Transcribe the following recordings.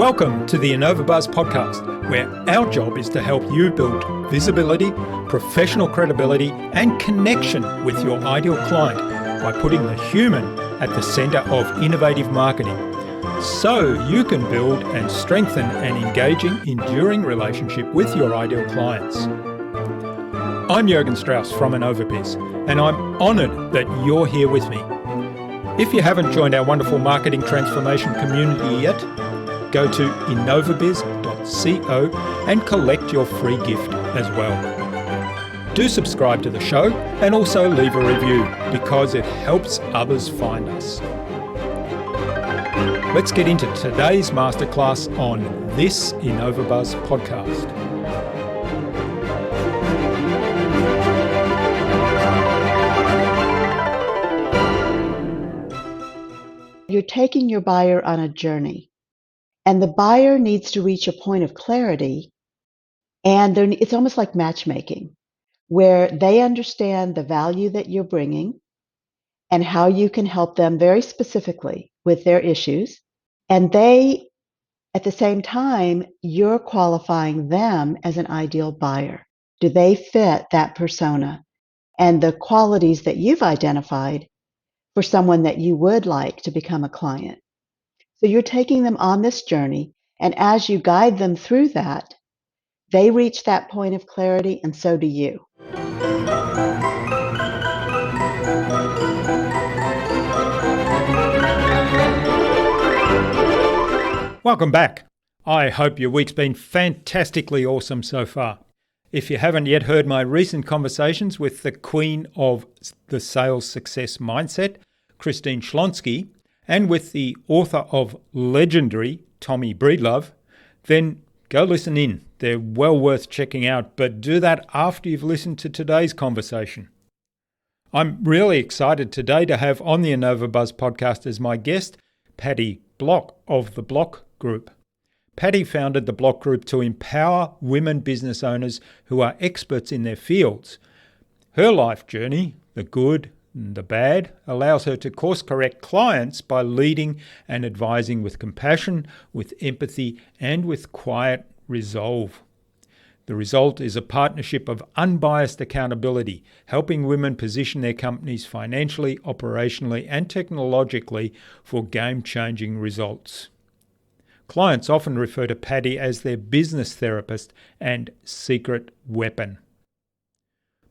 Welcome to the InnovaBuzz podcast, where our job is to help you build visibility, professional credibility, and connection with your ideal client by putting the human at the center of innovative marketing, so you can build and strengthen an engaging, enduring relationship with your ideal clients. I'm Jürgen Strauss from InnovaBuzz, and I'm honored that you're here with me. If you haven't joined our wonderful marketing transformation community yet, go to innovabiz.co and collect your free gift as well. Do subscribe to the show and also leave a review because it helps others find us. Let's get into today's masterclass on this InnovaBuzz podcast. You're taking your buyer on a journey. And the buyer needs to reach a point of clarity, and it's almost like matchmaking, where they understand the value that you're bringing and how you can help them very specifically with their issues. And they, at the same time, you're qualifying them as an ideal buyer. Do they fit that persona and the qualities that you've identified for someone that you would like to become a client? So you're taking them on this journey, and as you guide them through that, they reach that point of clarity, and so do you. Welcome back. I hope your week's been fantastically awesome so far. If you haven't yet heard my recent conversations with the queen of the sales success mindset, Christine Schlonsky, and with the author of Legendary, Tommy Breedlove, then go listen in. They're well worth checking out, but do that after you've listened to today's conversation. I'm really excited today to have on the InnovaBuzz podcast as my guest, Patty Block of the Block Group. Patty founded the Block Group to empower women business owners who are experts in their fields. Her life journey, the good, the bad, allows her to course correct clients by leading and advising with compassion, with empathy, and with quiet resolve. The result is a partnership of unbiased accountability, helping women position their companies financially, operationally, and technologically for game-changing results. Clients often refer to Patty as their business therapist and secret weapon.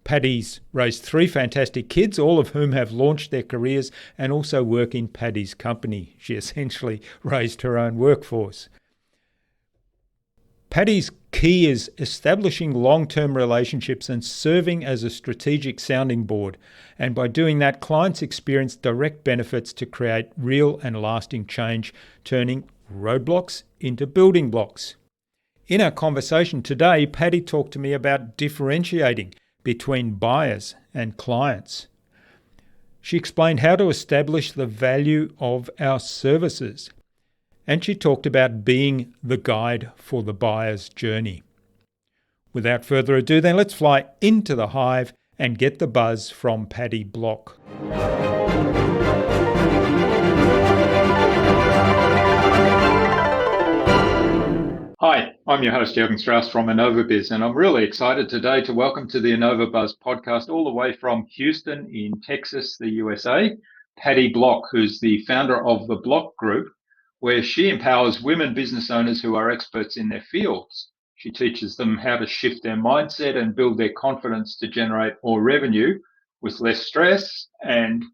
Patty's raised 3 fantastic kids, all of whom have launched their careers and also work in Patty's company. She essentially raised her own workforce. Patty's key is establishing long-term relationships and serving as a strategic sounding board. And by doing that, clients experience direct benefits to create real and lasting change, turning roadblocks into building blocks. In our conversation today, Patty talked to me about differentiating between buyers and clients. She explained how to establish the value of our services, and she talked about being the guide for the buyer's journey. Without further ado, then let's fly into the hive and get the buzz from Patty Block. Hi, I'm your host, Jürgen Strauss from InnovaBuzz, and I'm really excited today to welcome to the InnovaBuzz podcast all the way from Houston in Texas, the USA, Patty Block, who's the founder of the Block Group, where she empowers women business owners who are experts in their fields. She teaches them how to shift their mindset and build their confidence to generate more revenue with less stress and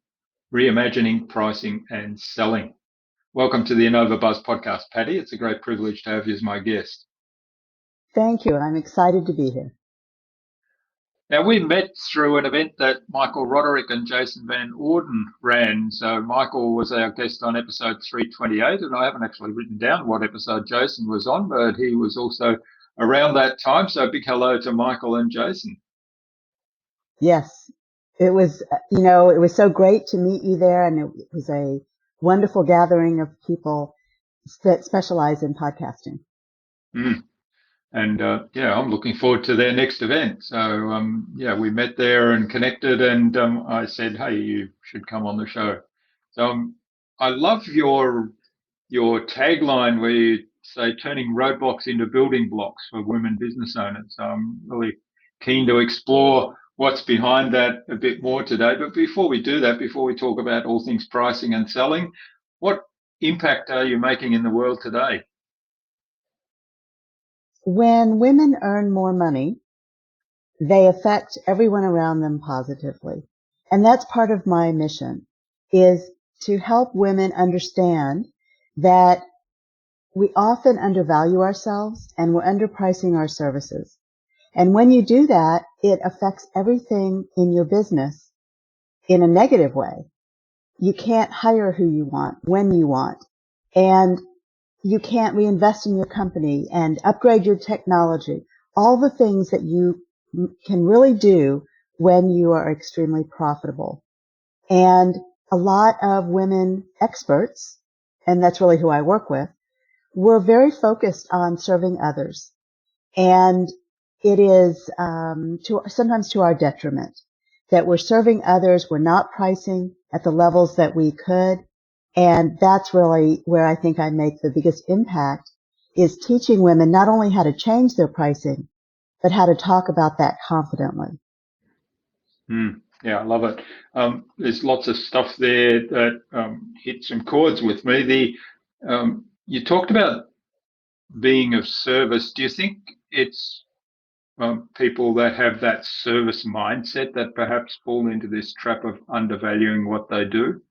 reimagining pricing and selling. Welcome to the InnovaBuzz podcast, Patty. It's a great privilege to have you as my guest. Thank you. I'm excited to be here. Now, we met through an event that Michael Roderick and Jason Van Orden ran. So Michael was our guest on episode 328, and I haven't actually written down what episode Jason was on, but he was also around that time. So big hello to Michael and Jason. Yes, it was, it was so great to meet you there, and it was a wonderful gathering of people that specialize in podcasting. And I'm looking forward to their next event. So we met there and connected, and I said, hey, you should come on the show. So I love your tagline where you say, turning roadblocks into building blocks for women business owners. I'm really keen to explore what's behind that a bit more today. But before we do that, before we talk about all things pricing and selling, what impact are you making in the world today? When women earn more money, they affect everyone around them positively. And that's part of my mission, is to help women understand that we often undervalue ourselves and we're underpricing our services. And when you do that, it affects everything in your business in a negative way. You can't hire who you want when you want. And you can't reinvest in your company and upgrade your technology. All the things that you can really do when you are extremely profitable. And a lot of women experts, and that's really who I work with, we're very focused on serving others. And it is sometimes to our detriment that we're serving others. We're not pricing at the levels that we could. And that's really where I think I make the biggest impact, is teaching women not only how to change their pricing, but how to talk about that confidently. Yeah, I love it. There's lots of stuff there that hit some chords with me. You talked about being of service. Do you think it's people that have that service mindset that perhaps fall into this trap of undervaluing what they do?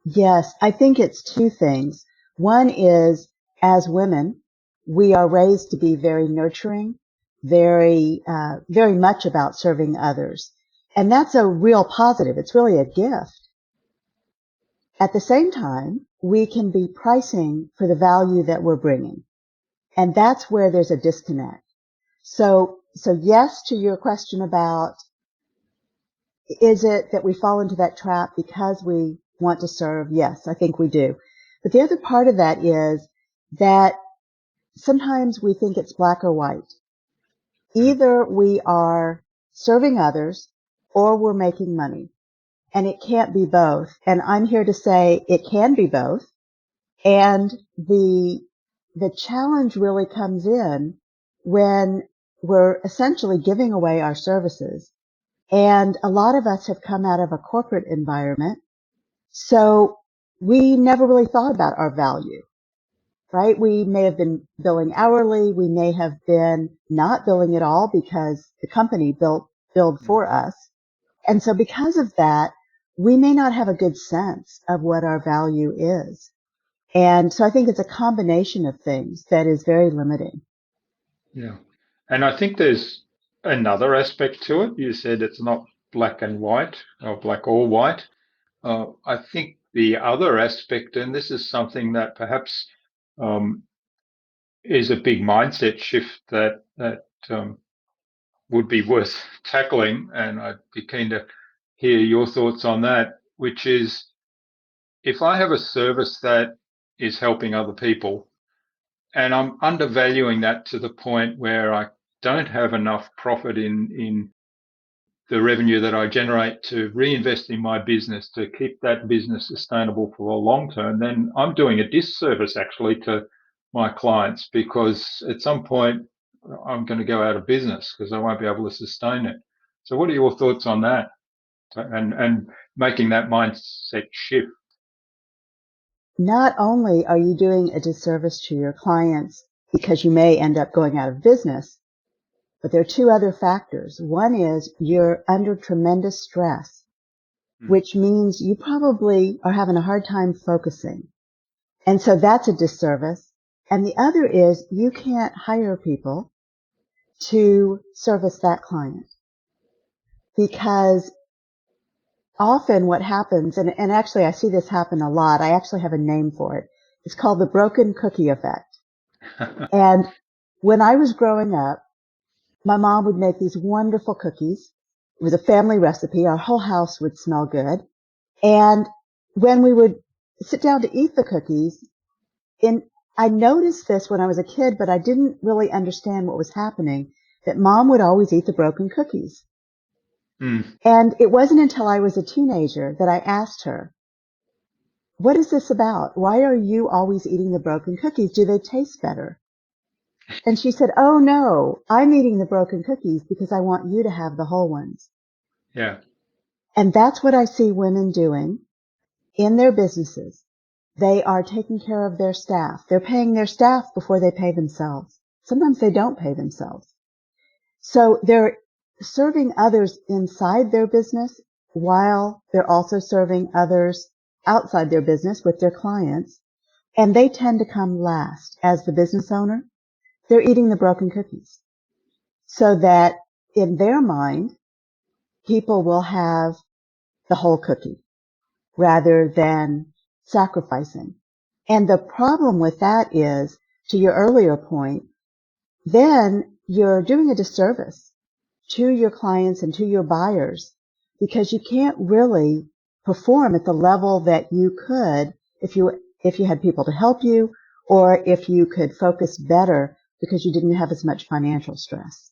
Yes, I think it's two things. One is, as women, we are raised to be very nurturing, very much about serving others. And that's a real positive. It's really a gift. At the same time, we can be pricing for the value that we're bringing. And that's where there's a disconnect. So yes, to your question about, is it that we fall into that trap because we want to serve? Yes, I think we do. But the other part of that is that sometimes we think it's black or white. Either we are serving others or we're making money. And it can't be both. And I'm here to say it can be both. And the challenge really comes in when we're essentially giving away our services. And a lot of us have come out of a corporate environment, so we never really thought about our value, right? We may have been billing hourly. We may have been not billing at all because the company billed for us. And so because of that, we may not have a good sense of what our value is. And so I think it's a combination of things that is very limiting. Yeah. And I think there's another aspect to it. You said it's not black and white or black or white. I think the other aspect, and this is something that perhaps is a big mindset shift that would be worth tackling, and I'd be keen to hear your thoughts on that, which is, if I have a service that is helping other people and I'm undervaluing that to the point where I don't have enough profit in the revenue that I generate to reinvest in my business to keep that business sustainable for the long term, then I'm doing a disservice actually to my clients, because at some point I'm going to go out of business because I won't be able to sustain it. So what are your thoughts on that, and making that mindset shift? Not only are you doing a disservice to your clients because you may end up going out of business, but there are two other factors. One is you're under tremendous stress, which means you probably are having a hard time focusing. And so that's a disservice. And the other is you can't hire people to service that client, because often what happens, and actually I see this happen a lot. I actually have a name for it. It's called the broken cookie effect. And when I was growing up, my mom would make these wonderful cookies. It was a family recipe. Our whole house would smell good. And when we would sit down to eat the cookies, I noticed this when I was a kid, but I didn't really understand what was happening, that mom would always eat the broken cookies. And it wasn't until I was a teenager that I asked her, what is this about? Why are you always eating the broken cookies? Do they taste better? And she said, oh no, I'm eating the broken cookies because I want you to have the whole ones. Yeah. And that's what I see women doing in their businesses. They are taking care of their staff. They're paying their staff before they pay themselves. Sometimes they don't pay themselves. So they're serving others inside their business while they're also serving others outside their business with their clients. And they tend to come last as the business owner. They're eating the broken cookies so that in their mind, people will have the whole cookie rather than sacrificing. And the problem with that is, to your earlier point, then you're doing a disservice to your clients and to your buyers because you can't really perform at the level that you could if you had people to help you or if you could focus better because you didn't have as much financial stress.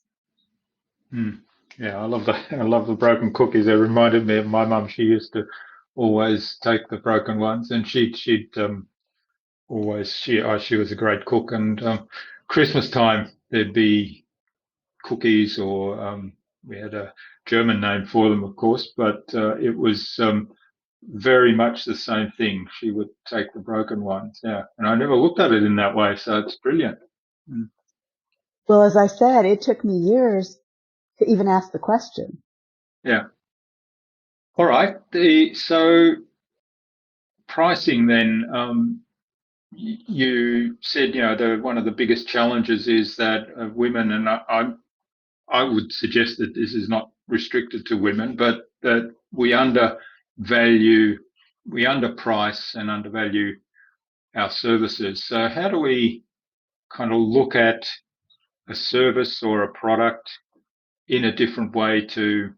Yeah, I love the broken cookies. It reminded me of my mum. She used to always take the broken ones, and she'd always she was a great cook. And Christmas time there'd be cookies, or we had a German name for them, of course, but it was very much the same thing. She would take the broken ones. Yeah, and I never looked at it in that way, so it's brilliant. Well, as I said, it took me years to even ask the question. Yeah. All right. So pricing then. You said, one of the biggest challenges is that women, and I would suggest that this is not restricted to women, but that we underprice and undervalue our services. So how do we kind of look at a service or a product in a different way to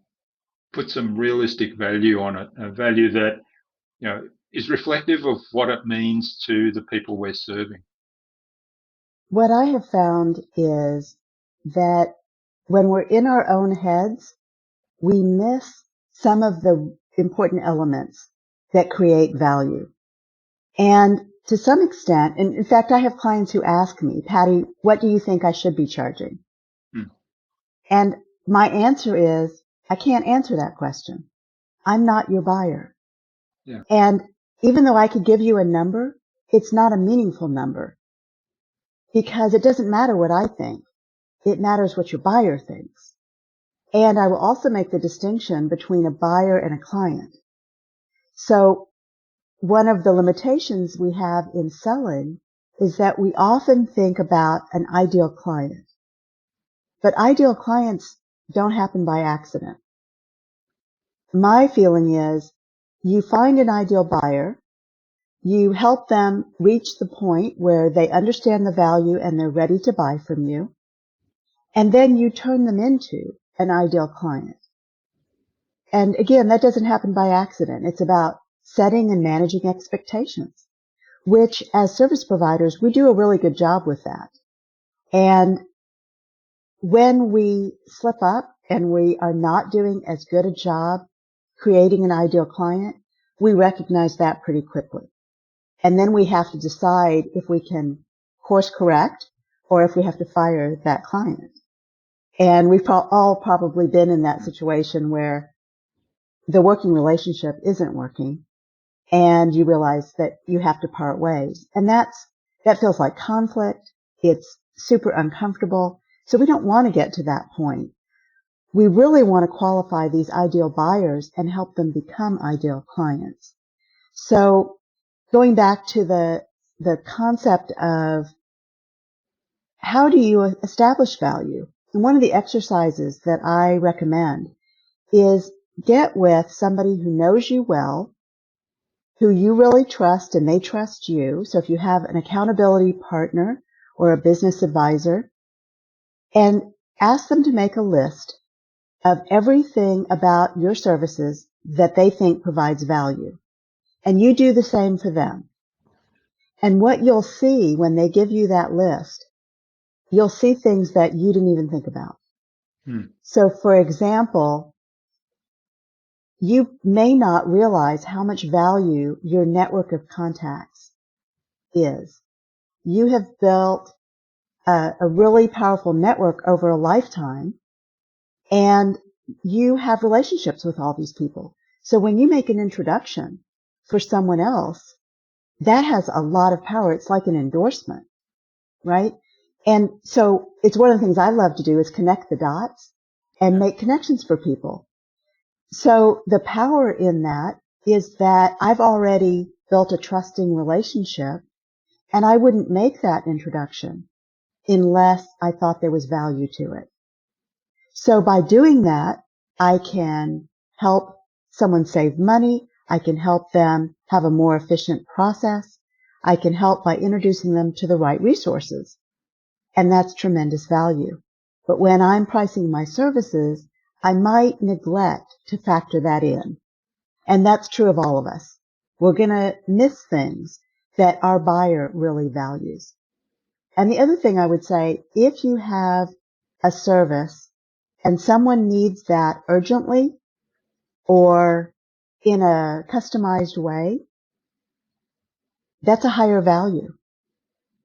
put some realistic value on it, a value that, is reflective of what it means to the people we're serving? What I have found is that when we're in our own heads, we miss some of the important elements that create value. And to some extent, and in fact, I have clients who ask me, Patty, what do you think I should be charging? And my answer is, I can't answer that question. I'm not your buyer. Yeah. And even though I could give you a number, it's not a meaningful number because it doesn't matter what I think. It matters what your buyer thinks. And I will also make the distinction between a buyer and a client. So one of the limitations we have in selling is that we often think about an ideal client. But ideal clients don't happen by accident. My feeling is you find an ideal buyer, you help them reach the point where they understand the value and they're ready to buy from you, and then you turn them into an ideal client. And again, that doesn't happen by accident. It's about setting and managing expectations, which as service providers, we do a really good job with that. And when we slip up and we are not doing as good a job creating an ideal client, we recognize that pretty quickly. And then we have to decide if we can course correct or if we have to fire that client. And we've all probably been in that situation where the working relationship isn't working and you realize that you have to part ways. And that feels like conflict. It's super uncomfortable. So we don't want to get to that point. We really want to qualify these ideal buyers and help them become ideal clients. So going back to the concept of how do you establish value? And one of the exercises that I recommend is get with somebody who knows you well, who you really trust and they trust you. So if you have an accountability partner or a business advisor, and ask them to make a list of everything about your services that they think provides value. And you do the same for them. And what you'll see when they give you that list, you'll see things that you didn't even think about. So for example, you may not realize how much value your network of contacts is. You have built a really powerful network over a lifetime, and you have relationships with all these people. So when you make an introduction for someone else, that has a lot of power. It's like an endorsement, right? And so it's one of the things I love to do is connect the dots and make connections for people. So the power in that is that I've already built a trusting relationship, and I wouldn't make that introduction unless I thought there was value to it. So by doing that, I can help someone save money. I can help them have a more efficient process. I can help by introducing them to the right resources. And that's tremendous value. But when I'm pricing my services, I might neglect to factor that in. And that's true of all of us. We're going to miss things that our buyer really values. And the other thing I would say, if you have a service and someone needs that urgently or in a customized way, that's a higher value.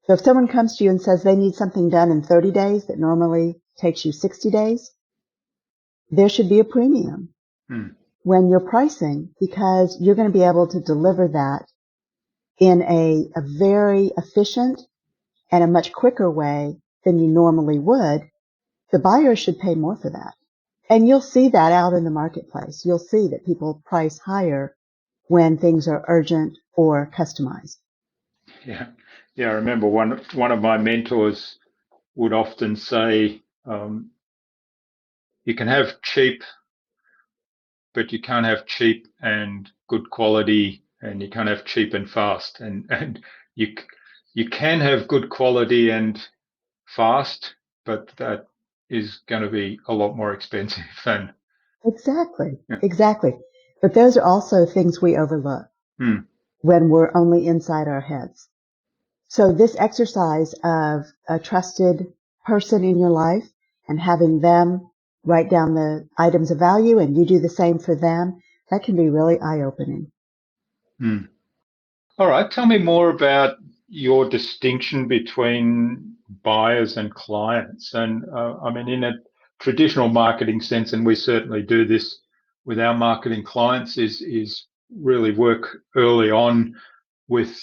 So if someone comes to you and says they need something done in 30 days that normally takes you 60 days, there should be a premium when you're pricing, because you're going to be able to deliver that in a very efficient and a much quicker way than you normally would. The buyer should pay more for that. And you'll see that out in the marketplace. You'll see that people price higher when things are urgent or customized. Yeah. Yeah. I remember one of my mentors would often say, you can have cheap, but you can't have cheap and good quality, and you can't have cheap and fast. And you can have good quality and fast, but that is going to be a lot more expensive than. Exactly. Yeah. Exactly. But those are also things we overlook when we're only inside our heads. So this exercise of a trusted person in your life and having them write down the items of value and you do the same for them, that can be really eye-opening. All right. Tell me more about your distinction between buyers and clients. And I mean, in a traditional marketing sense, and we certainly do this with our marketing clients, is really work early on with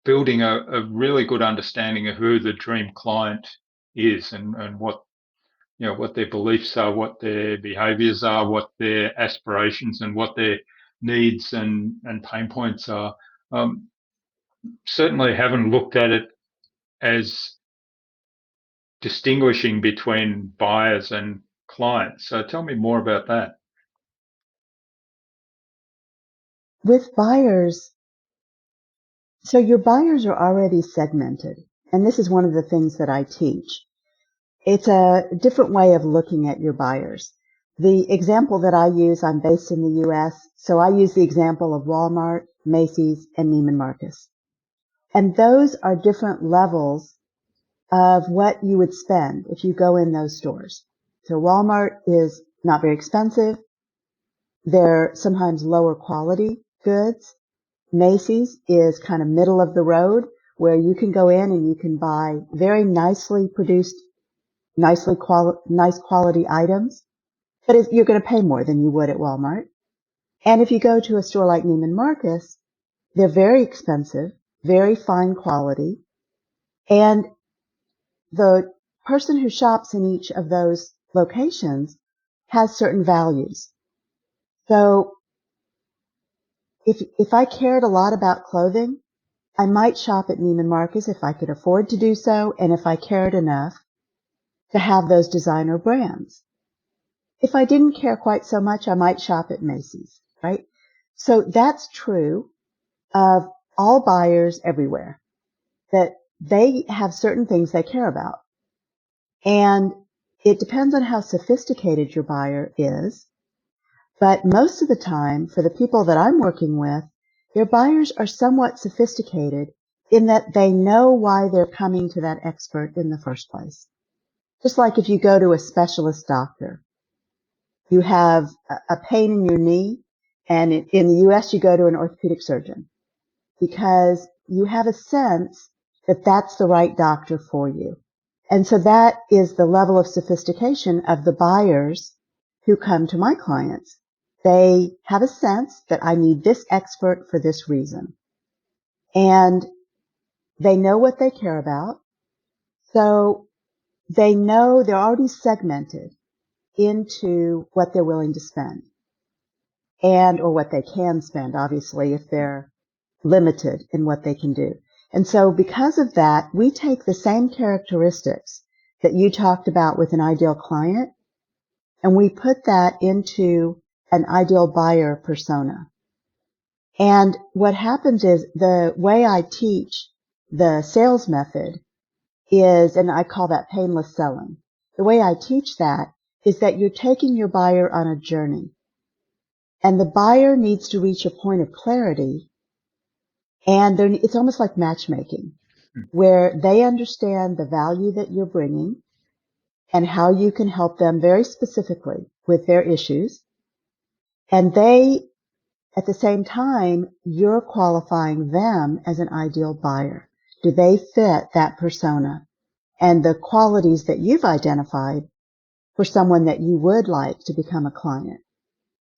building a really good understanding of who the dream client is, and what what their beliefs are, what their behaviors are, what their aspirations and what their needs and pain points are. Certainly haven't looked at it as distinguishing between buyers and clients. So tell me more about that. With buyers, so your buyers are already segmented, and this is one of the things that I teach. It's a different way of looking at your buyers. The example that I use, I'm based in the U.S., so I use the example of Walmart, Macy's, and Neiman Marcus. And those are different levels of what you would spend if you go in those stores. So Walmart is not very expensive. They're sometimes lower quality goods. Macy's is kind of middle of the road, where you can go in and you can buy very nicely produced, nice quality items, but you're going to pay more than you would at Walmart. And if you go to a store like Neiman Marcus, they're very expensive, very fine quality, and the person who shops in each of those locations has certain values. So if I cared a lot about clothing, I might shop at Neiman Marcus if I could afford to do so, and if I cared enough to have those designer brands. If I didn't care quite so much, I might shop at Macy's, right? So that's true of all buyers everywhere, that they have certain things they care about. And it depends on how sophisticated your buyer is. But most of the time, for the people that I'm working with, their buyers are somewhat sophisticated in that they know why they're coming to that expert in the first place. Just like if you go to a specialist doctor, you have a pain in your knee, and in the US, you go to an orthopedic surgeon because you have a sense that that's the right doctor for you. And so that is the level of sophistication of the buyers who come to my clients. They have a sense that I need this expert for this reason. And they know what they care about. So they know they're already segmented into what they're willing to spend or what they can spend, obviously, if they're limited in what they can do. And so because of that, we take the same characteristics that you talked about with an ideal client, and we put that into an ideal buyer persona. And what happens is the way I teach the sales method is, and I call that painless selling. The way I teach that is that you're taking your buyer on a journey, and the buyer needs to reach a point of clarity, and it's almost like matchmaking, where they understand the value that you're bringing and how you can help them very specifically with their issues. And they, at the same time, you're qualifying them as an ideal buyer. Do they fit that persona and the qualities that you've identified for someone that you would like to become a client?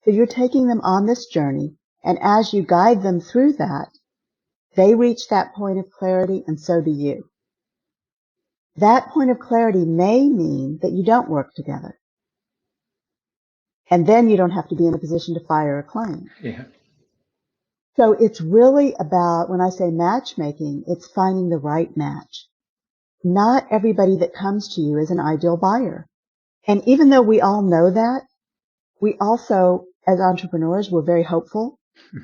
So you're taking them on this journey, and as you guide them through that, they reach that point of clarity, and so do you. That point of clarity may mean that you don't work together. And then you don't have to be in a position to fire a client. Yeah. So it's really about, when I say matchmaking, it's finding the right match. Not everybody that comes to you is an ideal buyer. And even though we all know that, we also, as entrepreneurs, we're very hopeful.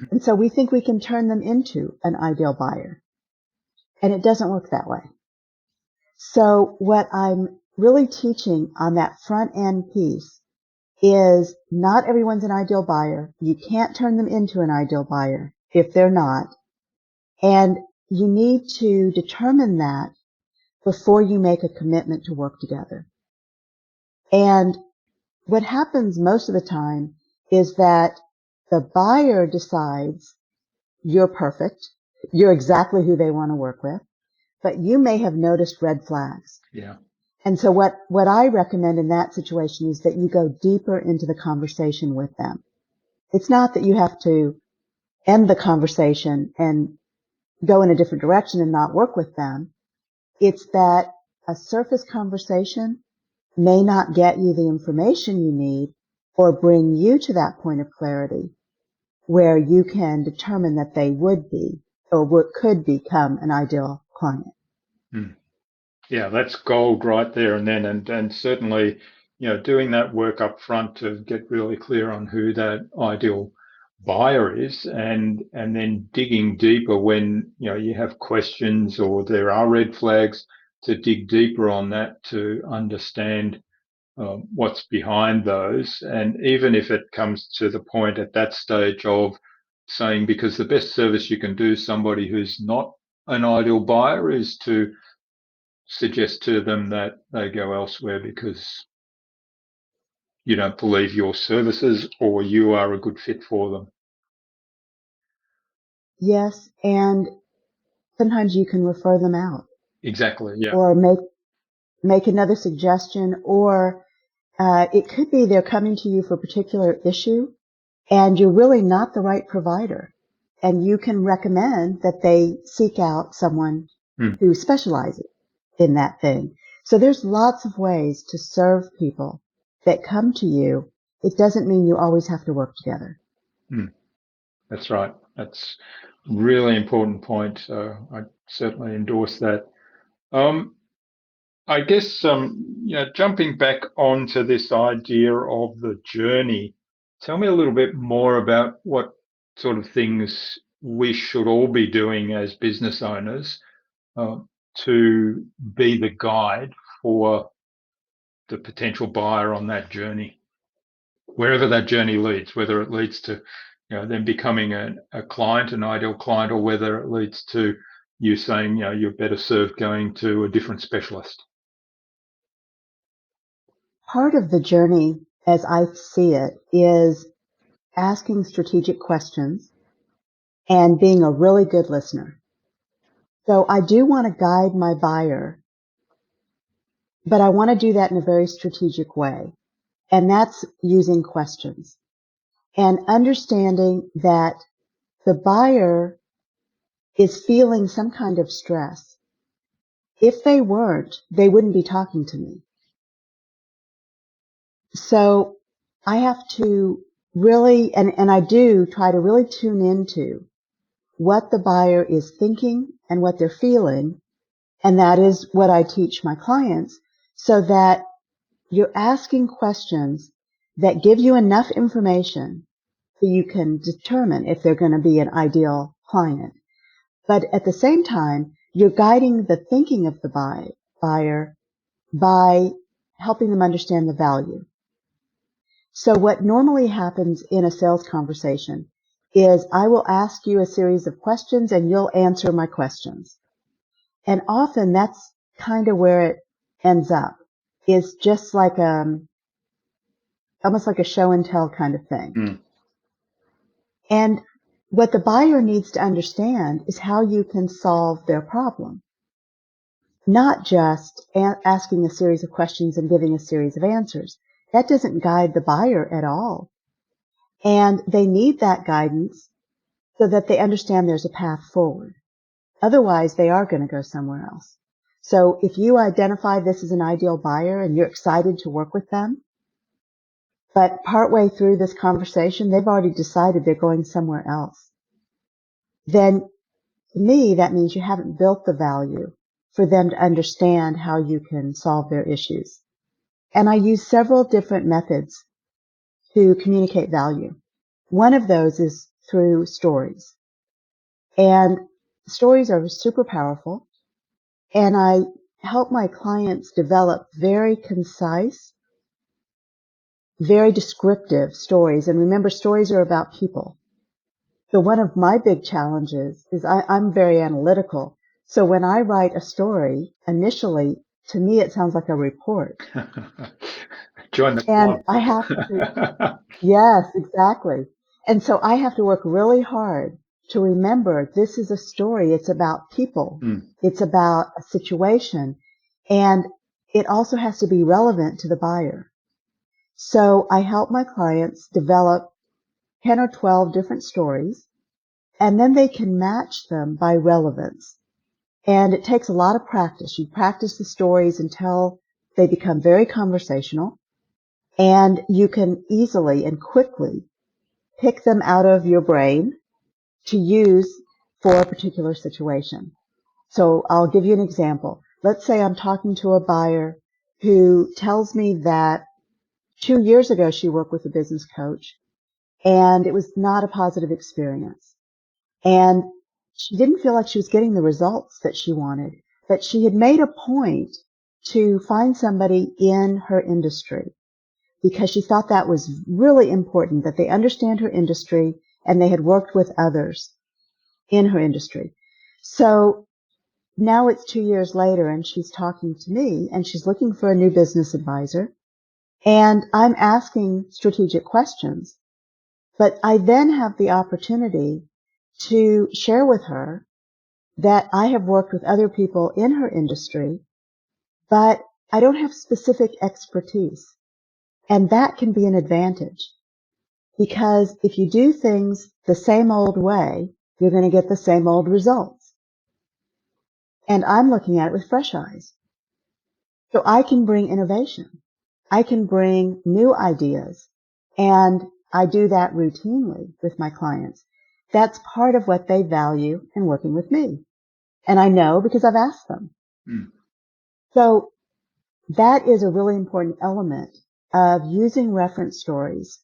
And so we think we can turn them into an ideal buyer. And it doesn't work that way. So what I'm really teaching on that front end piece is not everyone's an ideal buyer. You can't turn them into an ideal buyer if they're not. And you need to determine that before you make a commitment to work together. And what happens most of the time is that the buyer decides you're perfect, you're exactly who they want to work with, but you may have noticed red flags. Yeah. And so what I recommend in that situation is that you go deeper into the conversation with them. It's not that you have to end the conversation and go in a different direction and not work with them. It's that a surface conversation may not get you the information you need or bring you to that point of clarity where you can determine that they would be or could become an ideal client. Mm. Yeah, that's gold right there and then, and certainly, doing that work up front to get really clear on who that ideal buyer is, and then digging deeper when you have questions or there are red flags, to dig deeper on that to understand what's behind those. And even if it comes to the point at that stage of saying, because the best service you can do somebody who's not an ideal buyer is to suggest to them that they go elsewhere because you don't believe your services or you are a good fit for them. Yes, and sometimes you can refer them out. Exactly, yeah. Or make another suggestion, or it could be they're coming to you for a particular issue and you're really not the right provider. And you can recommend that they seek out someone who specializes in that thing. So there's lots of ways to serve people that come to you. It doesn't mean you always have to work together. That's right. That's a really important point. I certainly endorse that. I guess, jumping back onto this idea of the journey, tell me a little bit more about what sort of things we should all be doing as business owners to be the guide for the potential buyer on that journey, wherever that journey leads, whether it leads to them becoming a client, an ideal client, or whether it leads to you saying, you're better served going to a different specialist. Part of the journey as I see it, is asking strategic questions and being a really good listener. So I do want to guide my buyer, but I want to do that in a very strategic way. And that's using questions and understanding that the buyer is feeling some kind of stress. If they weren't, they wouldn't be talking to me. So I have to really, and I do try to really tune into what the buyer is thinking and what they're feeling. And that is what I teach my clients, so that you're asking questions that give you enough information so you can determine if they're going to be an ideal client. But at the same time, you're guiding the thinking of the buyer by helping them understand the value. So what normally happens in a sales conversation is I will ask you a series of questions and you'll answer my questions. And often that's kind of where it ends up, is just like almost like a show and tell kind of thing. Mm. And what the buyer needs to understand is how you can solve their problem, not just asking a series of questions and giving a series of answers. That doesn't guide the buyer at all. And they need that guidance so that they understand there's a path forward. Otherwise, they are going to go somewhere else. So if you identify this as an ideal buyer and you're excited to work with them, but partway through this conversation, they've already decided they're going somewhere else, then to me, that means you haven't built the value for them to understand how you can solve their issues. And I use several different methods to communicate value. One of those is through stories. And stories are super powerful. And I help my clients develop very concise, very descriptive stories. And remember, stories are about people. So one of my big challenges is I'm very analytical. So when I write a story, initially, to me, it sounds like a report. Join the And club. I have to, yes, exactly. And so I have to work really hard to remember this is a story. It's about people. It's about a situation. And it also has to be relevant to the buyer. So I help my clients develop 10 or 12 different stories, and then they can match them by relevance. And it takes a lot of practice. You practice the stories until they become very conversational, and you can easily and quickly pick them out of your brain to use for a particular situation. So I'll give you an example. Let's say I'm talking to a buyer who tells me that 2 years ago she worked with a business coach and it was not a positive experience. And she didn't feel like she was getting the results that she wanted, but she had made a point to find somebody in her industry because she thought that was really important, that they understand her industry and they had worked with others in her industry. So now it's 2 years later and she's talking to me and she's looking for a new business advisor. And I'm asking strategic questions, but I then have the opportunity to share with her that I have worked with other people in her industry, but I don't have specific expertise. And that can be an advantage because if you do things the same old way, you're going to get the same old results. And I'm looking at it with fresh eyes. So I can bring innovation. I can bring new ideas. And I do that routinely with my clients. That's part of what they value in working with me. And I know because I've asked them. So that is a really important element of using reference stories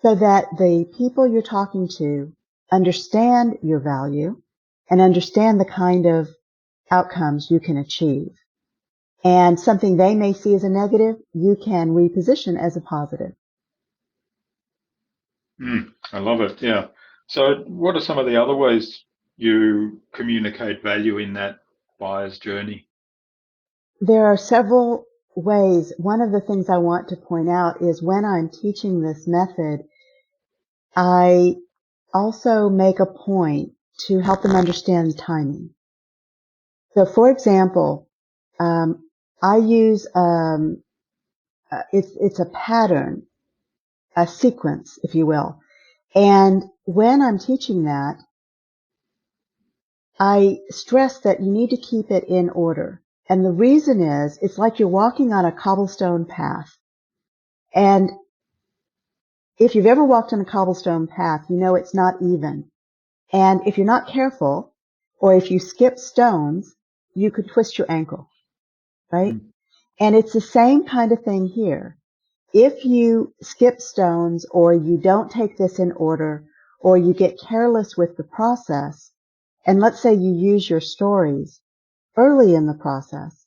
so that the people you're talking to understand your value and understand the kind of outcomes you can achieve. And something they may see as a negative, you can reposition as a positive. I love it. Yeah. So what are some of the other ways you communicate value in that buyer's journey? There are several ways, one of the things I want to point out is when I'm teaching this method, I also make a point to help them understand timing. So, for example, I use it's a pattern, a sequence, if you will. And when I'm teaching that, I stress that you need to keep it in order. And the reason is, it's like you're walking on a cobblestone path. And if you've ever walked on a cobblestone path, you know it's not even. And if you're not careful, or if you skip stones, you could twist your ankle, right? Mm. And it's the same kind of thing here. If you skip stones, or you don't take this in order, or you get careless with the process, and let's say you use your stories early in the process,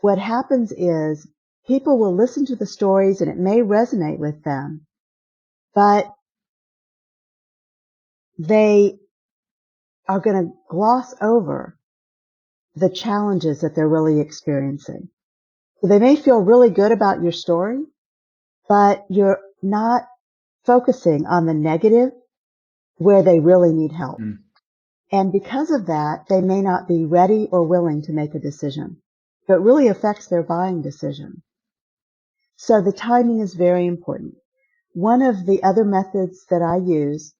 what happens is people will listen to the stories and it may resonate with them, but they are going to gloss over the challenges that they're really experiencing. So they may feel really good about your story, but you're not focusing on the negative where they really need help. Mm. And because of that, they may not be ready or willing to make a decision. So it really affects their buying decision. So the timing is very important. One of the other methods that I use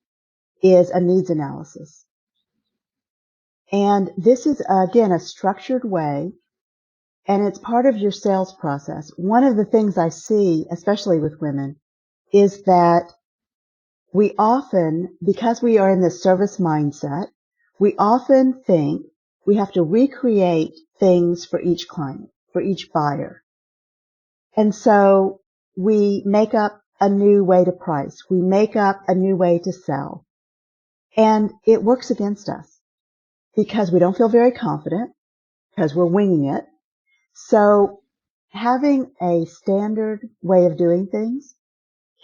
is a needs analysis. And this is, again, a structured way, and it's part of your sales process. One of the things I see, especially with women, is that we often, because we are in the service mindset, we often think we have to recreate things for each client, for each buyer. And so we make up a new way to price. We make up a new way to sell. And it works against us because we don't feel very confident, because we're winging it. So having a standard way of doing things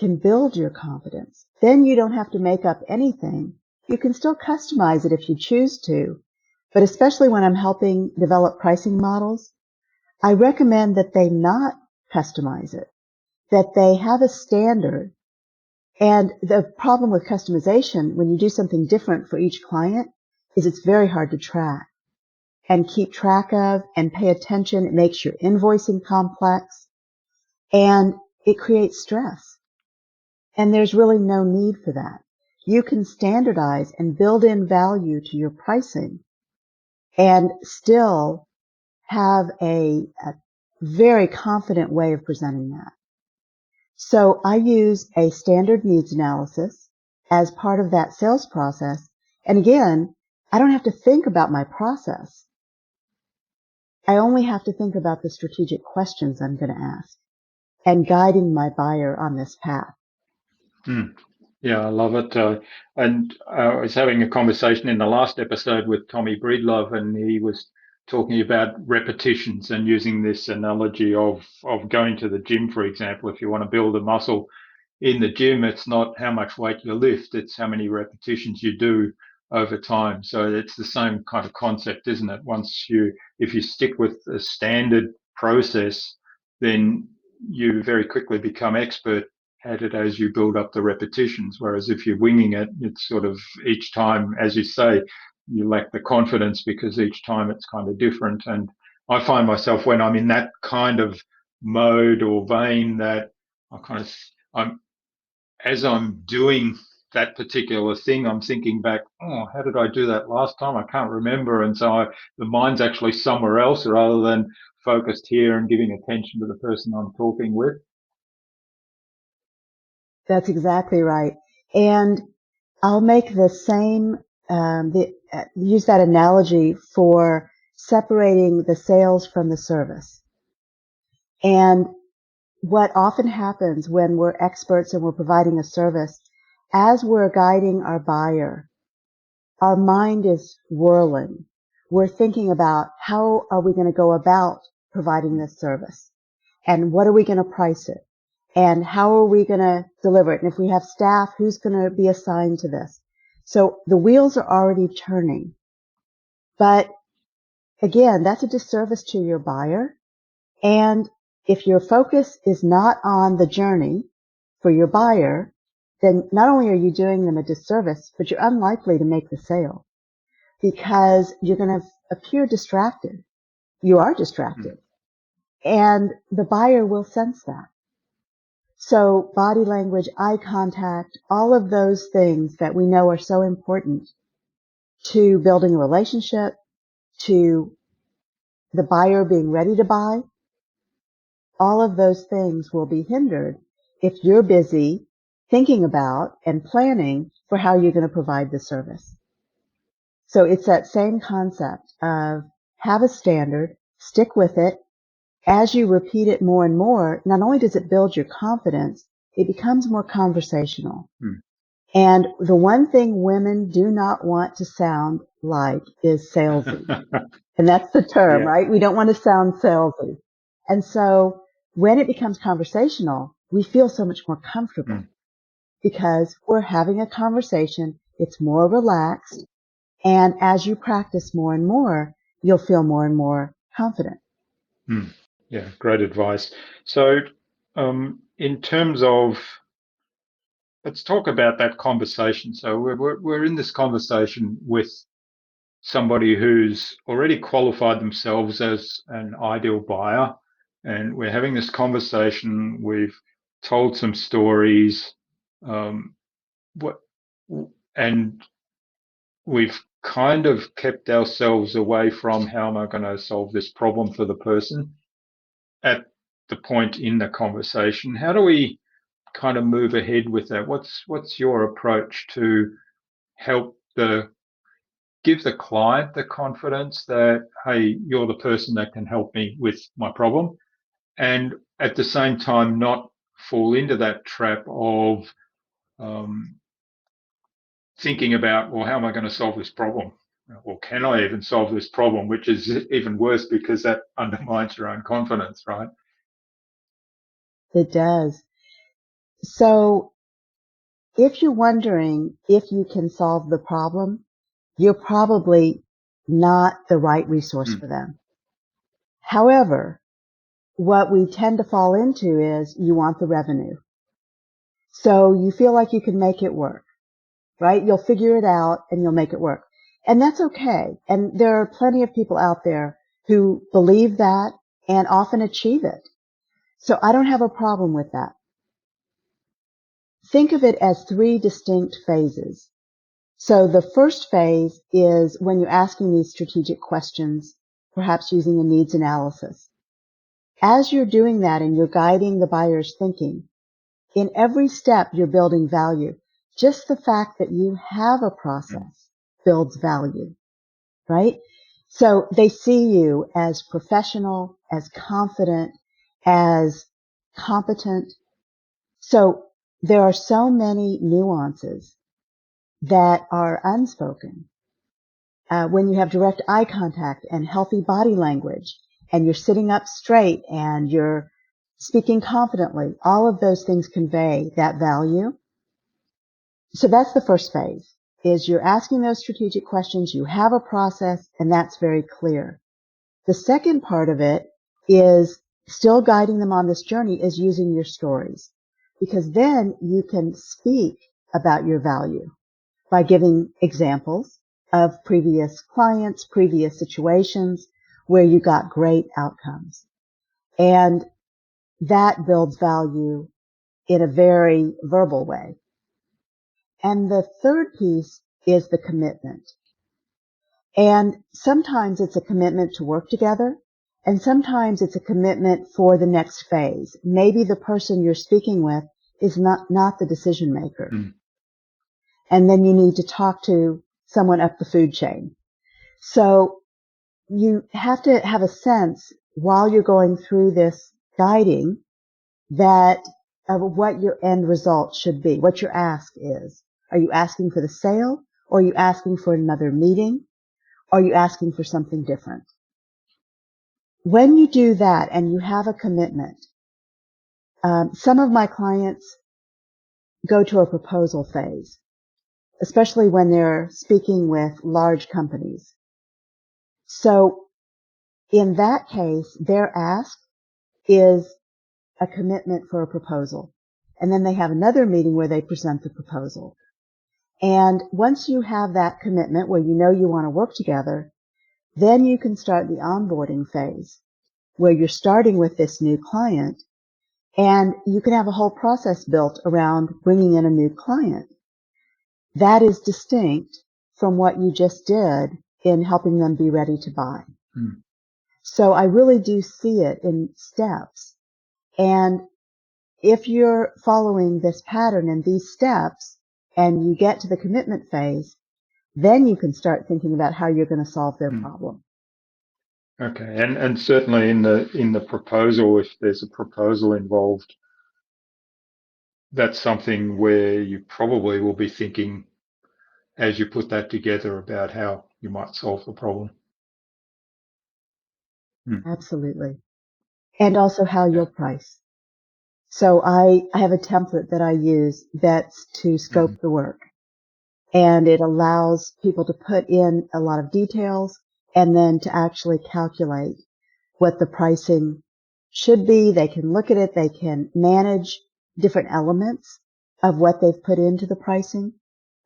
can build your confidence. Then you don't have to make up anything. You can still customize it if you choose to. But especially when I'm helping develop pricing models, I recommend that they not customize it, that they have a standard. And the problem with customization, when you do something different for each client, is it's very hard to track and keep track of and pay attention. It makes your invoicing complex and it creates stress. And there's really no need for that. You can standardize and build in value to your pricing and still have a very confident way of presenting that. So I use a standard needs analysis as part of that sales process. And again, I don't have to think about my process. I only have to think about the strategic questions I'm going to ask and guiding my buyer on this path. Yeah, I love it. And I was having a conversation in the last episode with Tommy Breedlove, and he was talking about repetitions and using this analogy of going to the gym, for example. If you want to build a muscle in the gym, it's not how much weight you lift, it's how many repetitions you do over time. So it's the same kind of concept, isn't it? If you stick with a standard process, then you very quickly become expert at it as you build up the repetitions. Whereas if you're winging it, it's sort of each time, as you say, you lack the confidence because each time it's kind of different. And I find myself when I'm in that kind of mode or vein that as I'm doing that particular thing, I'm thinking back, oh, how did I do that last time? I can't remember. And so the mind's actually somewhere else rather than focused here and giving attention to the person I'm talking with. That's exactly right. And I'll make the same, use that analogy for separating the sales from the service. And what often happens when we're experts and we're providing a service, as we're guiding our buyer, our mind is whirling. We're thinking about how are we going to go about providing this service? And what are we going to price it? And how are we going to deliver it? And if we have staff, who's going to be assigned to this? So the wheels are already turning. But again, that's a disservice to your buyer. And If your focus is not on the journey for your buyer, then not only are you doing them a disservice, but you're unlikely to make the sale because you're going to appear distracted. You are distracted. And the buyer will sense that. So body language, eye contact, all of those things that we know are so important to building a relationship, to the buyer being ready to buy, all of those things will be hindered if you're busy thinking about and planning for how you're going to provide the service. So it's that same concept of have a standard, stick with it. As you repeat it more and more, not only does it build your confidence, it becomes more conversational. And the one thing women do not want to sound like is salesy. And that's the term, right? We don't want to sound salesy. And so when it becomes conversational, we feel so much more comfortable because we're having a conversation. It's more relaxed. And as you practice more and more, you'll feel more and more confident. Yeah, great advice. So in terms of, let's talk about that conversation. So we're in this conversation with somebody who's already qualified themselves as an ideal buyer, and we're having this conversation. We've told some stories, and we've kind of kept ourselves away from how am I going to solve this problem for the person at the point in the conversation. How do we kind of move ahead with that? What's your approach to help give the client the confidence that, hey, you're the person that can help me with my problem, and at the same time not fall into that trap of thinking about, well, how am I going to solve this problem? Or can I even solve this problem? Which is even worse because that undermines your own confidence, right? It does. So if you're wondering if you can solve the problem, you're probably not the right resource for them. However, what we tend to fall into is you want the revenue. So you feel like you can make it work, right? You'll figure it out and you'll make it work. And that's okay. And there are plenty of people out there who believe that and often achieve it. So I don't have a problem with that. Think of it as 3 distinct phases. So the first phase is when you're asking these strategic questions, perhaps using a needs analysis. As you're doing that and you're guiding the buyer's thinking, in every step you're building value. Just the fact that you have a process builds value, right? So they see you as professional, as confident, as competent. So there are so many nuances that are unspoken. When you have direct eye contact and healthy body language, and you're sitting up straight and you're speaking confidently, all of those things convey that value. So that's the first phase, is you're asking those strategic questions, you have a process, and that's very clear. The second part of it is still guiding them on this journey is using your stories, because then you can speak about your value by giving examples of previous clients, previous situations where you got great outcomes. And that builds value in a very verbal way. And the third piece is the commitment. And sometimes it's a commitment to work together, and sometimes it's a commitment for the next phase. Maybe the person you're speaking with is not the decision maker. And then you need to talk to someone up the food chain. So you have to have a sense while you're going through this guiding that of what your end result should be, what your ask is. Are you asking for the sale, or are you asking for another meeting? Or are you asking for something different? When you do that and you have a commitment, some of my clients go to a proposal phase, especially when they're speaking with large companies. So in that case, their ask is a commitment for a proposal. And then they have another meeting where they present the proposal. And once you have that commitment where you know you want to work together, then you can start the onboarding phase where you're starting with this new client, and you can have a whole process built around bringing in a new client. That is distinct from what you just did in helping them be ready to buy. So I really do see it in steps. And if you're following this pattern and these steps and you get to the commitment phase, then you can start thinking about how you're going to solve their problem. Okay, and certainly in the proposal, if there's a proposal involved, that's something where you probably will be thinking as you put that together about how you might solve the problem. Absolutely. And also how you'll price. So I have a template that I use that's to scope the work. And it allows people to put in a lot of details and then to actually calculate what the pricing should be. They can look at it. They can manage different elements of what they've put into the pricing.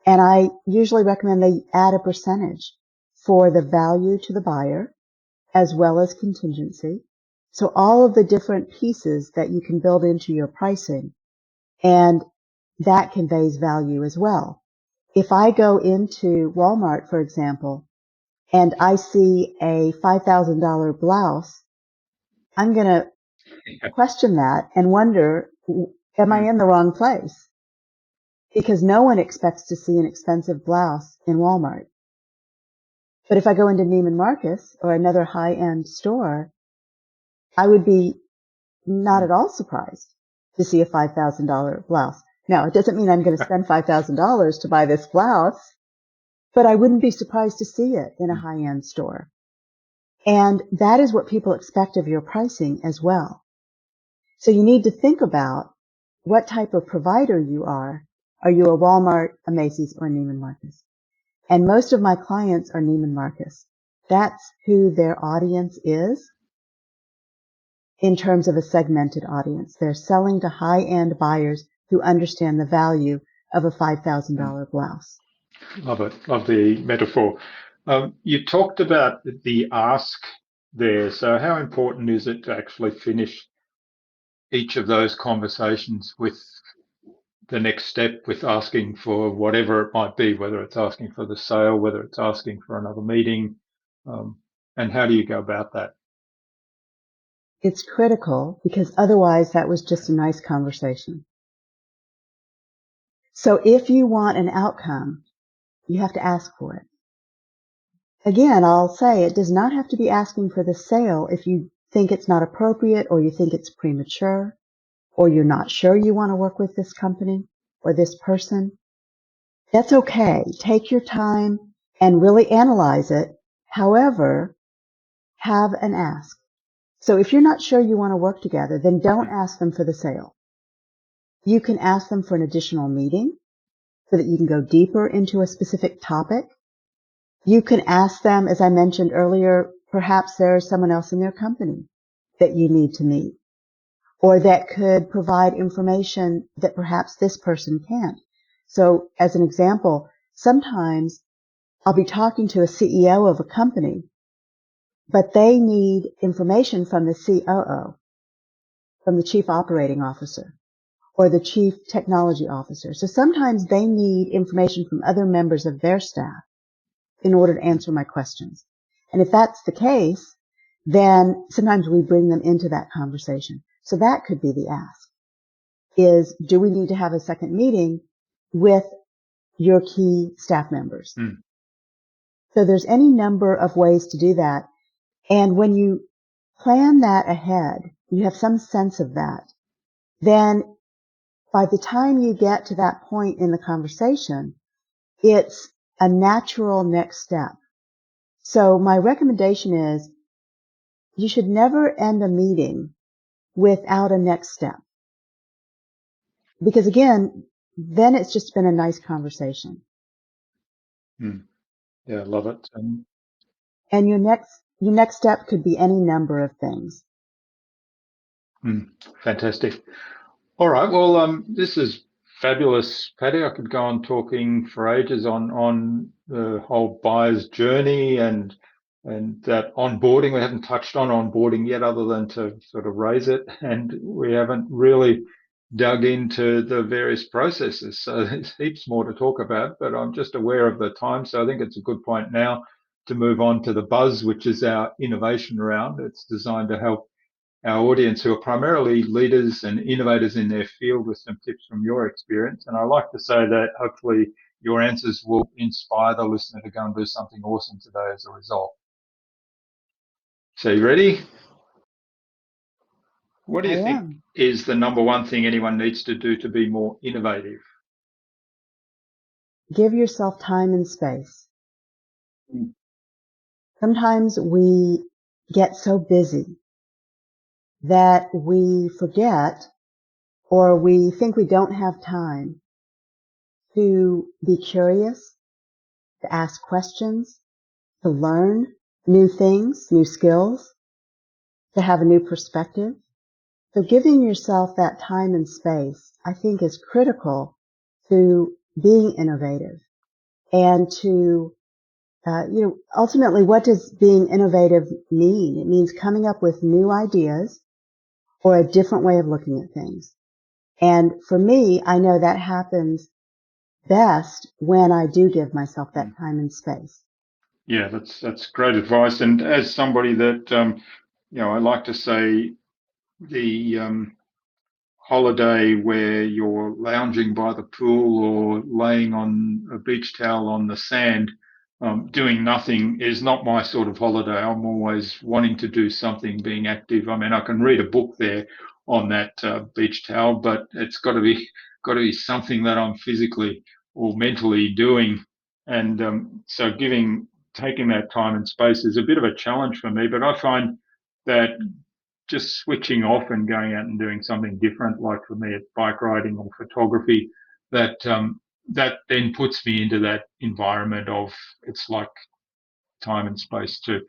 And I usually recommend they add a percentage for the value to the buyer as well as contingency. So all of the different pieces that you can build into your pricing, and that conveys value as well. If I go into Walmart, for example, and I see a $5,000 blouse, I'm going to question that and wonder, am I in the wrong place? Because no one expects to see an expensive blouse in Walmart. But if I go into Neiman Marcus or another high-end store, I would be not at all surprised to see a $5,000 blouse. Now, it doesn't mean I'm going to spend $5,000 to buy this blouse, but I wouldn't be surprised to see it in a high-end store. And that is what people expect of your pricing as well. So you need to think about what type of provider you are. Are you a Walmart, a Macy's, or a Neiman Marcus? And most of my clients are Neiman Marcus. That's who their audience is in terms of a segmented audience. They're selling to high-end buyers who understand the value of a $5,000 blouse. Love it. Love the metaphor. You talked about the ask there. So how important is it to actually finish each of those conversations with the next step, with asking for whatever it might be, whether it's asking for the sale, whether it's asking for another meeting, and how do you go about that? It's critical because otherwise that was just a nice conversation. So if you want an outcome, you have to ask for it. Again, I'll say it does not have to be asking for the sale if you think it's not appropriate or you think it's premature or you're not sure you want to work with this company or this person. That's okay. Take your time and really analyze it. However, have an ask. So if you're not sure you want to work together, then don't ask them for the sale. You can ask them for an additional meeting so that you can go deeper into a specific topic. You can ask them, as I mentioned earlier, perhaps there's someone else in their company that you need to meet, or that could provide information that perhaps this person can't. So as an example, sometimes I'll be talking to a CEO of a company, but they need information from the COO, from the Chief Operating Officer, or the Chief Technology Officer. So sometimes they need information from other members of their staff in order to answer my questions. And if that's the case, then sometimes we bring them into that conversation. So that could be the ask, is do we need to have a second meeting with your key staff members? So there's any number of ways to do that. And when you plan that ahead, you have some sense of that, then by the time you get to that point in the conversation, it's a natural next step. So my recommendation is you should never end a meeting without a next step. Because again, then it's just been a nice conversation. Yeah, love it. And your next step could be any number of things. Fantastic. All right. Well, this is fabulous, Patty. I could go on talking for ages on the whole buyer's journey and that onboarding. We haven't touched on onboarding yet, other than to sort of raise it, and we haven't really dug into the various processes. So there's heaps more to talk about, but I'm just aware of the time. So I think it's a good point now to move on to the buzz, which is our innovation round. It's designed to help our audience, who are primarily leaders and innovators in their field, with some tips from your experience. And I like to say that hopefully your answers will inspire the listener to go and do something awesome today as a result. So you ready? What do you think is the number one thing anyone needs to do to be more innovative? Give yourself time and space. Sometimes we get so busy that we forget, or we think we don't have time to be curious, to ask questions, to learn new things, new skills, to have a new perspective. So giving yourself that time and space, I think, is critical to being innovative and to, ultimately, what does being innovative mean? It means coming up with new ideas or a different way of looking at things. And for me, I know that happens best when I do give myself that time and space. Yeah, that's great advice. And as somebody that, I like to say the holiday where you're lounging by the pool or laying on a beach towel on the sand, doing nothing is not my sort of holiday. I'm always wanting to do something, being active. I mean, I can read a book there on that beach towel, but it's got to be something that I'm physically or mentally doing. And so taking that time and space is a bit of a challenge for me, but I find that just switching off and going out and doing something different, like for me, it's bike riding or photography, that then puts me into that environment of, it's like time and space to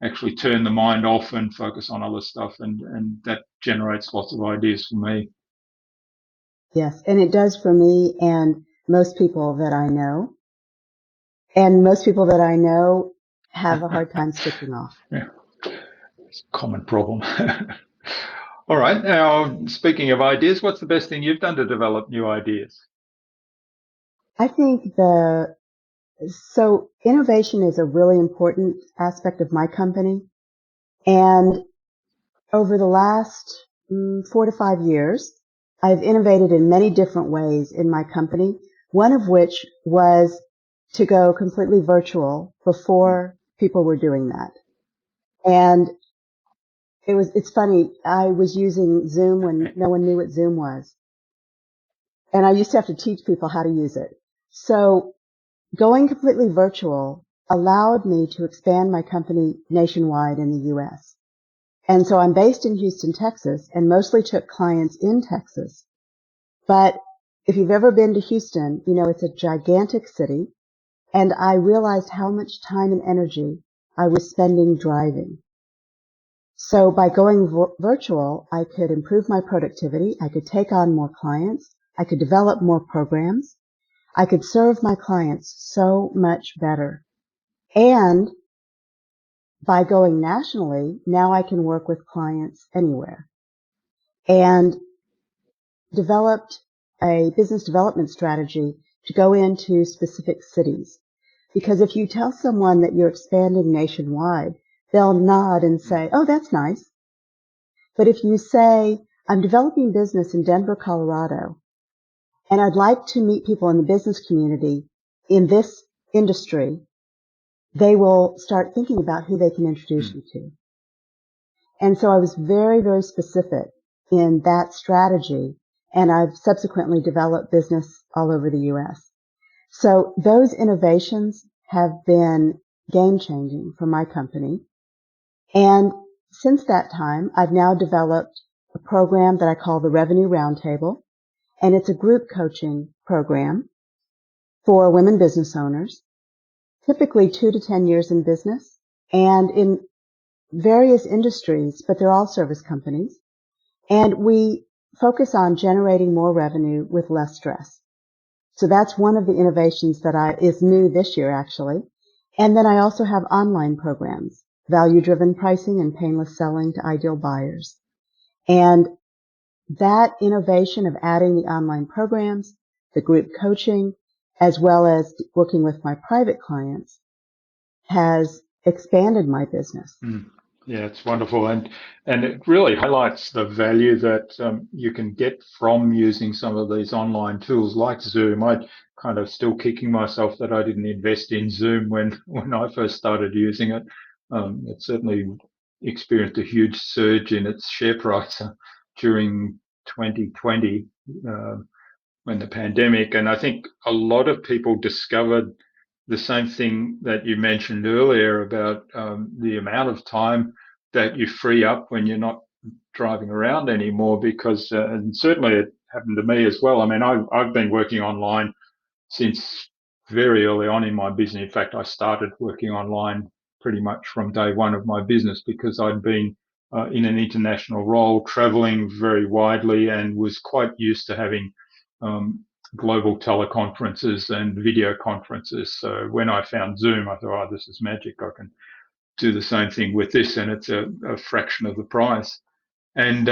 actually turn the mind off and focus on other stuff, and that generates lots of ideas for me. Yes, and it does for me and most people that I know. And most people that I know have a hard time switching off. Yeah, it's a common problem. All right. Now, speaking of ideas, what's the best thing you've done to develop new ideas? I think so innovation is a really important aspect of my company. And over the last 4 to 5 years, I've innovated in many different ways in my company, one of which was to go completely virtual before people were doing that. And it's funny, I was using Zoom when no one knew what Zoom was. And I used to have to teach people how to use it. So going completely virtual allowed me to expand my company nationwide in the U.S. And so I'm based in Houston, Texas, and mostly took clients in Texas. But if you've ever been to Houston, you know it's a gigantic city, and I realized how much time and energy I was spending driving. So by going virtual, I could improve my productivity, I could take on more clients, I could develop more programs, I could serve my clients so much better. And by going nationally, now I can work with clients anywhere. And developed a business development strategy to go into specific cities. Because if you tell someone that you're expanding nationwide, they'll nod and say, oh, that's nice. But if you say, I'm developing business in Denver, Colorado, and I'd like to meet people in the business community in this industry, they will start thinking about who they can introduce you to. And so I was very, very specific in that strategy, and I've subsequently developed business all over the U.S. So those innovations have been game-changing for my company. And since that time, I've now developed a program that I call the Revenue Roundtable, and it's a group coaching program for women business owners, typically 2 to 10 years in business and in various industries, but they're all service companies. And we focus on generating more revenue with less stress. So that's one of the innovations that is new this year, actually. And then I also have online programs, value-driven pricing and painless selling to ideal buyers. And that innovation of adding the online programs, the group coaching, as well as working with my private clients has expanded my business. Yeah, it's wonderful, and it really highlights the value that you can get from using some of these online tools like Zoom. I kind of still kicking myself that I didn't invest in Zoom when I first started using it. It certainly experienced a huge surge in its share price during 2020 when the pandemic, and I think a lot of people discovered the same thing that you mentioned earlier about the amount of time that you free up when you're not driving around anymore, because and certainly it happened to me as well. I mean, I've been working online since very early on in my business. In fact, I started working online pretty much from day one of my business because I'd been in an international role, traveling very widely, and was quite used to having global teleconferences and video conferences. So when I found Zoom, I thought, oh, this is magic. I can do the same thing with this, and it's a fraction of the price. And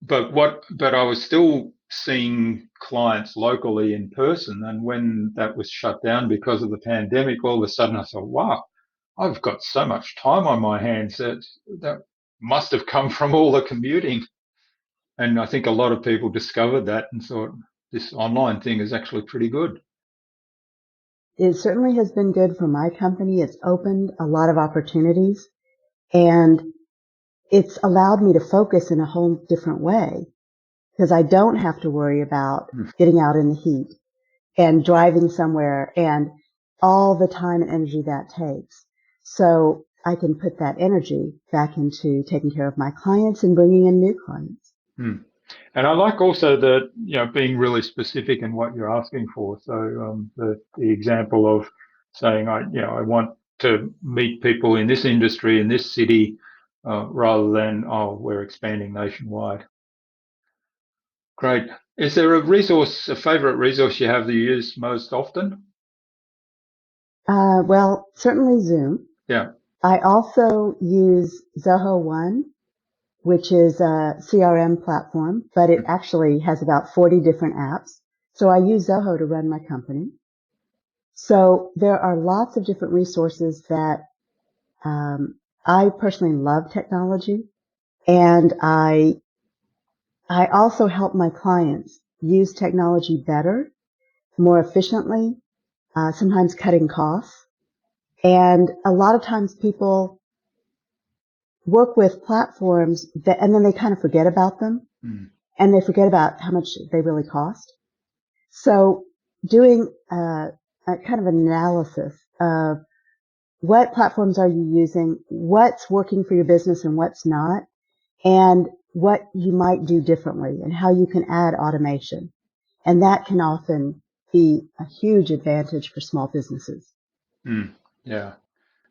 but I was still seeing clients locally in person, and when that was shut down because of the pandemic, all of a sudden I thought, wow, I've got so much time on my hands that must have come from all the commuting. And I think a lot of people discovered that and thought this online thing is actually pretty good. It certainly has been good for my company. It's opened a lot of opportunities, and it's allowed me to focus in a whole different way because I don't have to worry about getting out in the heat and driving somewhere and all the time and energy that takes. So I can put that energy back into taking care of my clients and bringing in new clients. And I like also that, being really specific in what you're asking for. So the example of saying, I want to meet people in this industry, in this city, rather than, oh, we're expanding nationwide. Great. Is there a favorite resource you have that you use most often? Well, certainly Zoom. Yeah. I also use Zoho One, which is a CRM platform, but it actually has about 40 different apps. So I use Zoho to run my company. So there are lots of different resources that I personally love technology, and I also help my clients use technology better, more efficiently, sometimes cutting costs. And a lot of times people work with platforms and then they kind of forget about them, and they forget about how much they really cost. So doing a kind of analysis of what platforms are you using, what's working for your business and what's not, and what you might do differently and how you can add automation. And that can often be a huge advantage for small businesses. Yeah,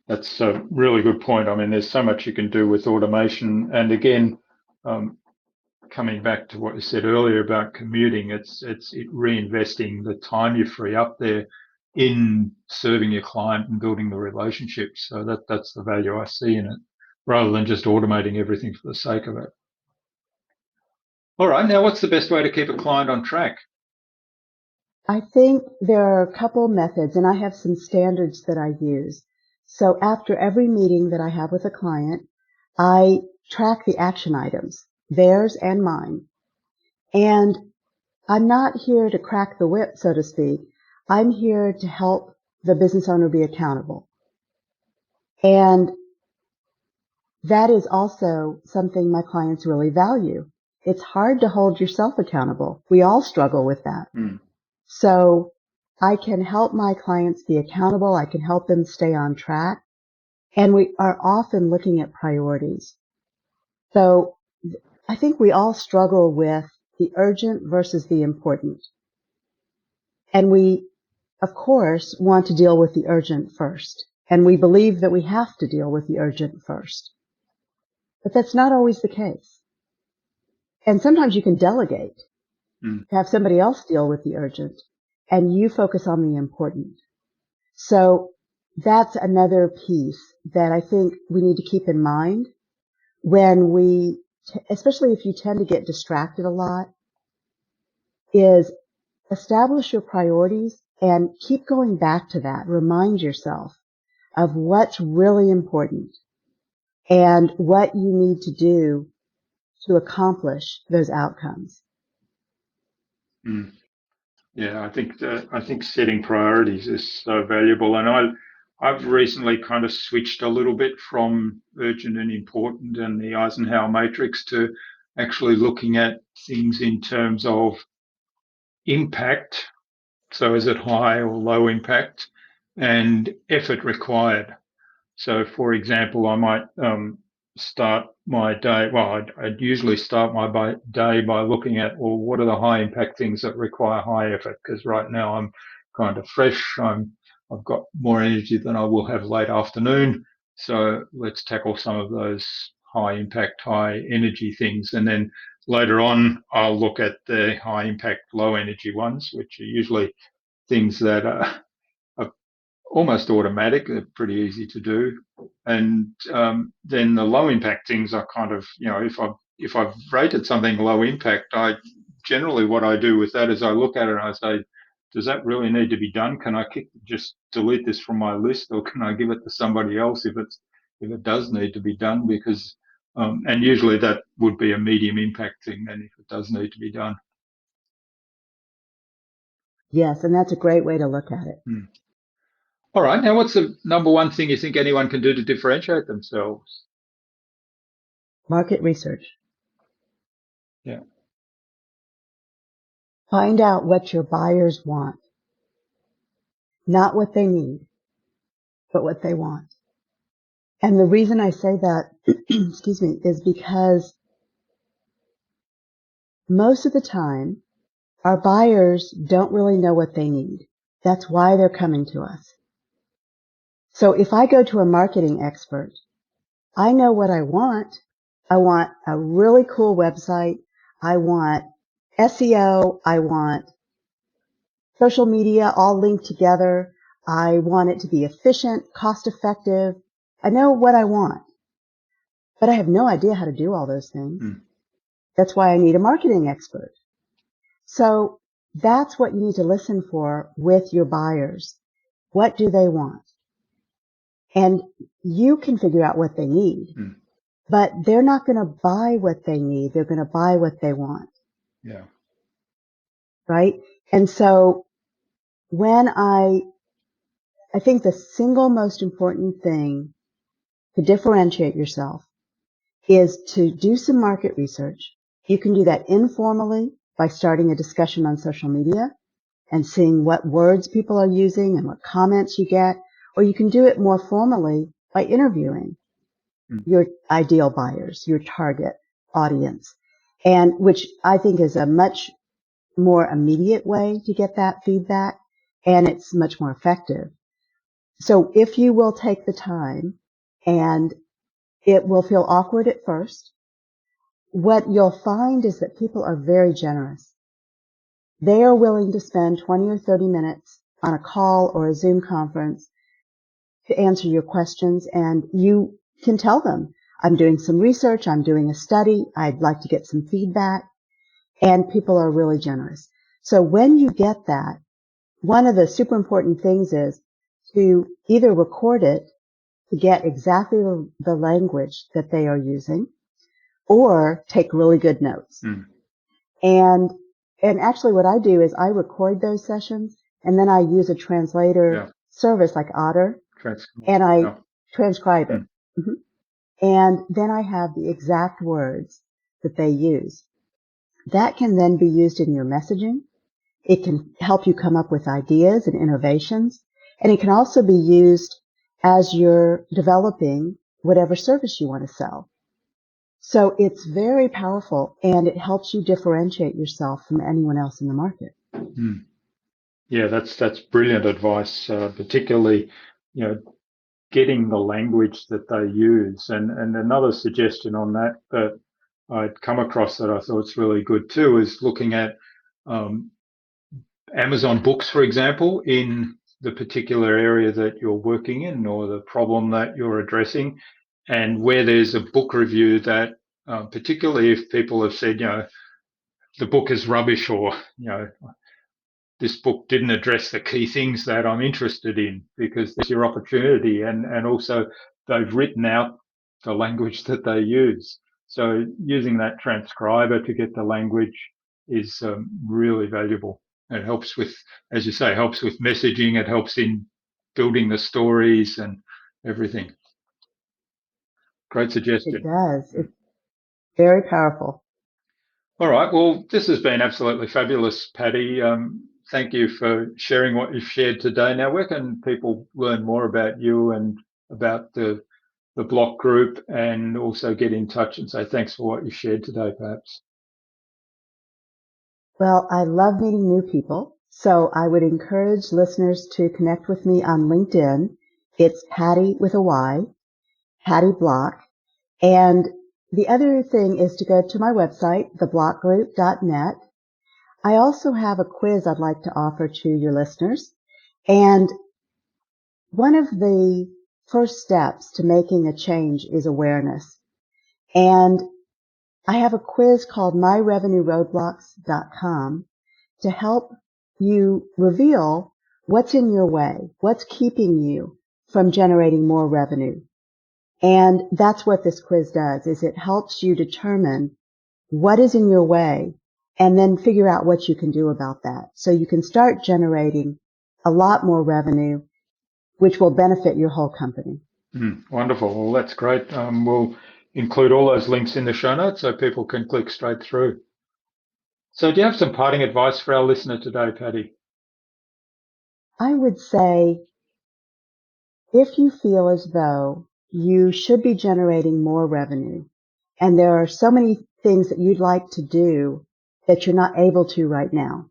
that's a really good point. I mean, there's so much you can do with automation. And again, coming back to what you said earlier about commuting, it's reinvesting the time you free up there in serving your client and building the relationships. So that's the value I see in it, rather than just automating everything for the sake of it. All right, now what's the best way to keep a client on track? I think there are a couple methods, and I have some standards that I use. So after every meeting that I have with a client, I track the action items, theirs and mine. And I'm not here to crack the whip, so to speak. I'm here to help the business owner be accountable. And that is also something my clients really value. It's hard to hold yourself accountable. We all struggle with that. So I can help my clients be accountable. I can help them stay on track. And we are often looking at priorities. So I think we all struggle with the urgent versus the important. And we, of course, want to deal with the urgent first. And we believe that we have to deal with the urgent first. But that's not always the case. And sometimes you can delegate, Mm. have somebody else deal with the urgent, and you focus on the important. So that's another piece that I think we need to keep in mind when especially if you tend to get distracted a lot, is establish your priorities and keep going back to that. Remind yourself of what's really important and what you need to do to accomplish those outcomes. Mm. Yeah, I think setting priorities is so valuable, and I've recently kind of switched a little bit from urgent and important and the Eisenhower matrix to actually looking at things in terms of impact. So is it high or low impact, and effort required? So, for example, I might start my day. Well, I'd usually start my day by looking at, well, what are the high impact things that require high effort? Because right now I'm kind of fresh. I've got more energy than I will have late afternoon. So let's tackle some of those high impact, high energy things, and then later on I'll look at the high impact, low energy ones, which are usually things that are almost automatic. They're pretty easy to do. And then the low impact things are kind of, if I've rated something low impact, I generally what I do with that is I look at it and I say, does that really need to be done? Can I just delete this from my list, or can I give it to somebody else if it does need to be done? Because and usually that would be a medium impact thing then if it does need to be done. Yes, and that's a great way to look at it. Hmm. All right. Now, what's the number one thing you think anyone can do to differentiate themselves? Market research. Yeah. Find out what your buyers want. Not what they need, but what they want. And the reason I say that, excuse me, is because most of the time, our buyers don't really know what they need. That's why they're coming to us. So if I go to a marketing expert, I know what I want. I want a really cool website. I want SEO. I want social media all linked together. I want it to be efficient, cost effective. I know what I want, but I have no idea how to do all those things. Mm. That's why I need a marketing expert. So that's what you need to listen for with your buyers. What do they want? And you can figure out what they need, but they're not going to buy what they need. They're going to buy what they want. Yeah. Right? And so when I think the single most important thing to differentiate yourself is to do some market research. You can do that informally by starting a discussion on social media and seeing what words people are using and what comments you get, or you can do it more formally by interviewing your ideal buyers, your target audience, and which I think is a much more immediate way to get that feedback, and it's much more effective. So if you will take the time, and it will feel awkward at first, what you'll find is that people are very generous. They are willing to spend 20 or 30 minutes on a call or a Zoom conference to answer your questions, and you can tell them, I'm doing some research, I'm doing a study, I'd like to get some feedback, and people are really generous. So when you get that, one of the super important things is to either record it to get exactly the language that they are using, or take really good notes. And actually what I do is I record those sessions, and then I use a translator service like Otter, and I transcribe it. And then I have the exact words that they use. That can then be used in your messaging. It can help you come up with ideas and innovations. And it can also be used as you're developing whatever service you want to sell. So it's very powerful, and it helps you differentiate yourself from anyone else in the market. Yeah, that's brilliant advice, particularly, getting the language that they use. And another suggestion on that I'd come across that I thought it's really good too is looking at Amazon Books, for example, in the particular area that you're working in or the problem that you're addressing, and where there's a book review that, particularly if people have said, the book is rubbish, or this book didn't address the key things that I'm interested in, because there's your opportunity, and also they've written out the language that they use. So using that transcriber to get the language is really valuable. It helps with, as you say, helps with messaging. It helps in building the stories and everything. Great suggestion. It does. It's very powerful. All right. Well, this has been absolutely fabulous, Patty. Thank you for sharing what you've shared today. Now, where can people learn more about you and about the block group, and also get in touch and say thanks for what you shared today, perhaps? Well, I love meeting new people, so I would encourage listeners to connect with me on LinkedIn. It's Patty with a Y, Patty Block. And the other thing is to go to my website, theblockgroup.net. I also have a quiz I'd like to offer to your listeners. And one of the first steps to making a change is awareness. And I have a quiz called myrevenueroadblocks.com to help you reveal what's in your way, what's keeping you from generating more revenue. And that's what this quiz does, is it helps you determine what is in your way and then figure out what you can do about that. So you can start generating a lot more revenue, which will benefit your whole company. Wonderful. Well, that's great. We'll include all those links in the show notes so people can click straight through. So do you have some parting advice for our listener today, Patty? I would say if you feel as though you should be generating more revenue and there are so many things that you'd like to do that you're not able to right now,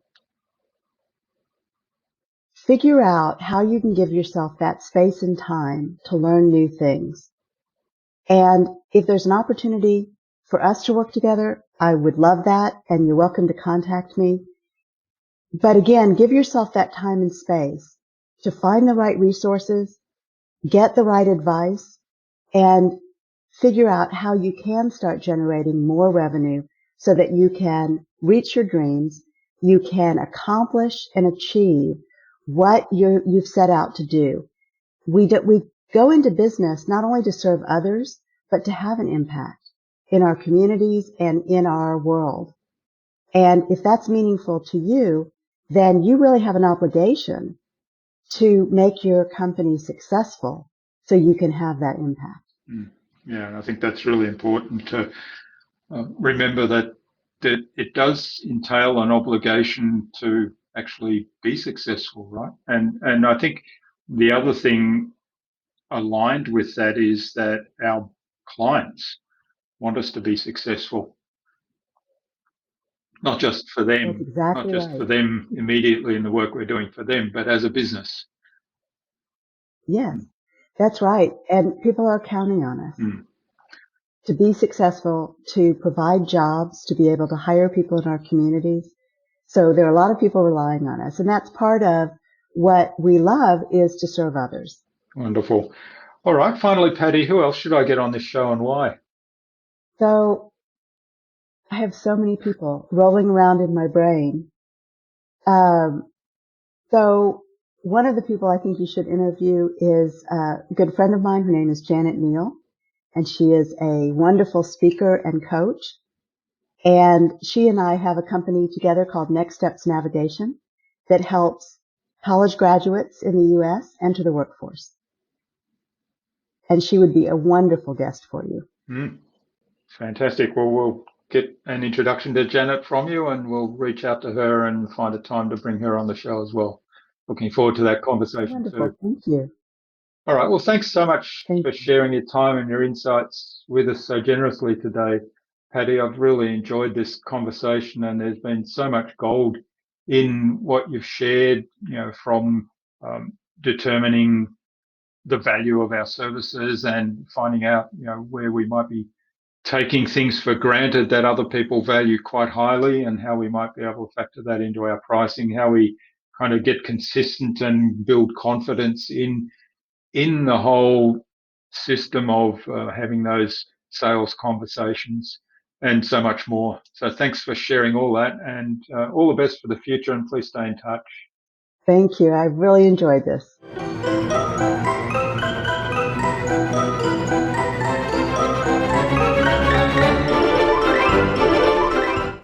figure out how you can give yourself that space and time to learn new things. And if there's an opportunity for us to work together, I would love that, and you're welcome to contact me. But again, give yourself that time and space to find the right resources, get the right advice, and figure out how you can start generating more revenue so that you can reach your dreams, you can accomplish and achieve what you've set out to do. We go into business not only to serve others, but to have an impact in our communities and in our world. And if that's meaningful to you, then you really have an obligation to make your company successful so you can have that impact. Yeah, and I think that's really important to remember that it does entail an obligation to actually be successful, right? And I think the other thing aligned with that is that our clients want us to be successful, not just for That's them, not exactly just right. for them immediately in the work we're doing for them, but as a business. Yes, that's right. And people are counting on us to be successful, to provide jobs, to be able to hire people in our communities. So there are a lot of people relying on us. And that's part of what we love, is to serve others. Wonderful. All right. Finally, Patty, who else should I get on this show and why? So I have so many people rolling around in my brain. So one of the people I think you should interview is a good friend of mine. Her name is Janet Neal, and she is a wonderful speaker and coach. And she and I have a company together called Next Steps Navigation that helps college graduates in the U.S. enter the workforce. And she would be a wonderful guest for you. Fantastic. Well, we'll get an introduction to Janet from you, and we'll reach out to her and find a time to bring her on the show as well. Looking forward to that conversation Wonderful. too. Thank you. All right. Well, thanks so much Thank for you. sharing your time and your insights with us so generously today, Patty. I've really enjoyed this conversation, and there's been so much gold in what you've shared, from determining the value of our services and finding out, where we might be taking things for granted that other people value quite highly, and how we might be able to factor that into our pricing, how we kind of get consistent and build confidence in the whole system of having those sales conversations, and so much more. So thanks for sharing all that, and all the best for the future, and please stay in touch. Thank you. I really enjoyed this.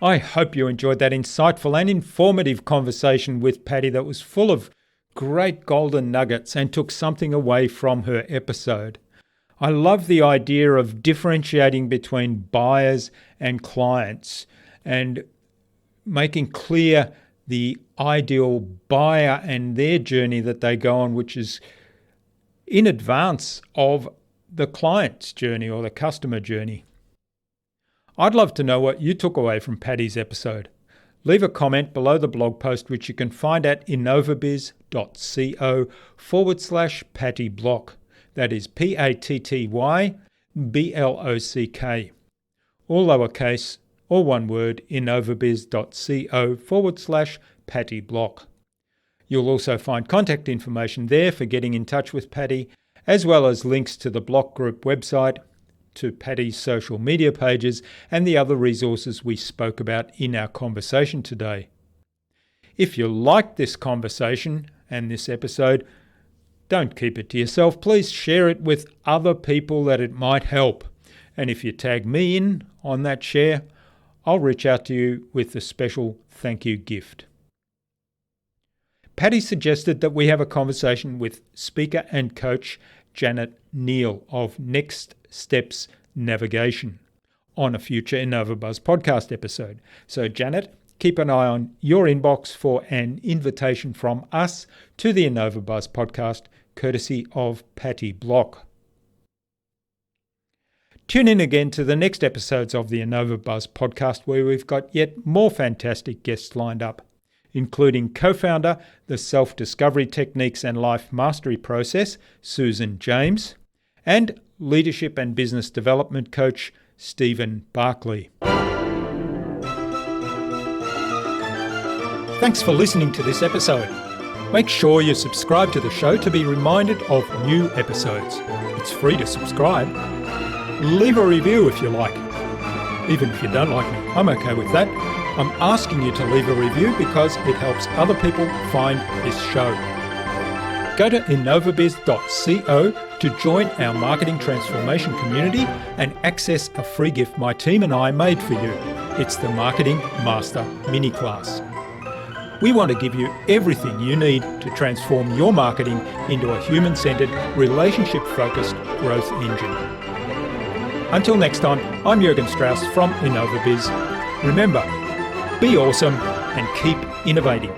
I hope you enjoyed that insightful and informative conversation with Patty that was full of great golden nuggets and took something away from her episode. I love the idea of differentiating between buyers and clients and making clear the ideal buyer and their journey that they go on, which is in advance of the client's journey or the customer journey. I'd love to know what you took away from Patty's episode. Leave a comment below the blog post, which you can find at innovabiz.co/PattyBlock. That is PATTYBLOCK. All lowercase, all one word, innovabiz.co/PattyBlock. You'll also find contact information there for getting in touch with Patty, as well as links to the Block Group website, to Patty's social media pages, and the other resources we spoke about in our conversation today. If you liked this conversation and this episode, don't keep it to yourself. Please share it with other people that it might help. And if you tag me in on that share, I'll reach out to you with a special thank you gift. Patty suggested that we have a conversation with speaker and coach Janet Neal of Next Steps Navigation on a future InnovaBuzz podcast episode. So Janet, keep an eye on your inbox for an invitation from us to the InnovaBuzz podcast, courtesy of Patty Block. Tune in again to the next episodes of the InnovaBuzz podcast, where we've got yet more fantastic guests lined up, including co-founder, the Self-Discovery Techniques and Life Mastery Process, Susan James, and leadership and business development coach, Stephen Barkley. Thanks for listening to this episode. Make sure you subscribe to the show to be reminded of new episodes. It's free to subscribe. Leave a review if you like. Even if you don't like me, I'm okay with that. I'm asking you to leave a review because it helps other people find this show. Go to innovabiz.co to join our marketing transformation community and access a free gift my team and I made for you. It's the Marketing Master Mini Class. We want to give you everything you need to transform your marketing into a human-centered, relationship-focused growth engine. Until next time, I'm Jürgen Strauss from InnovaBiz. Remember, be awesome and keep innovating.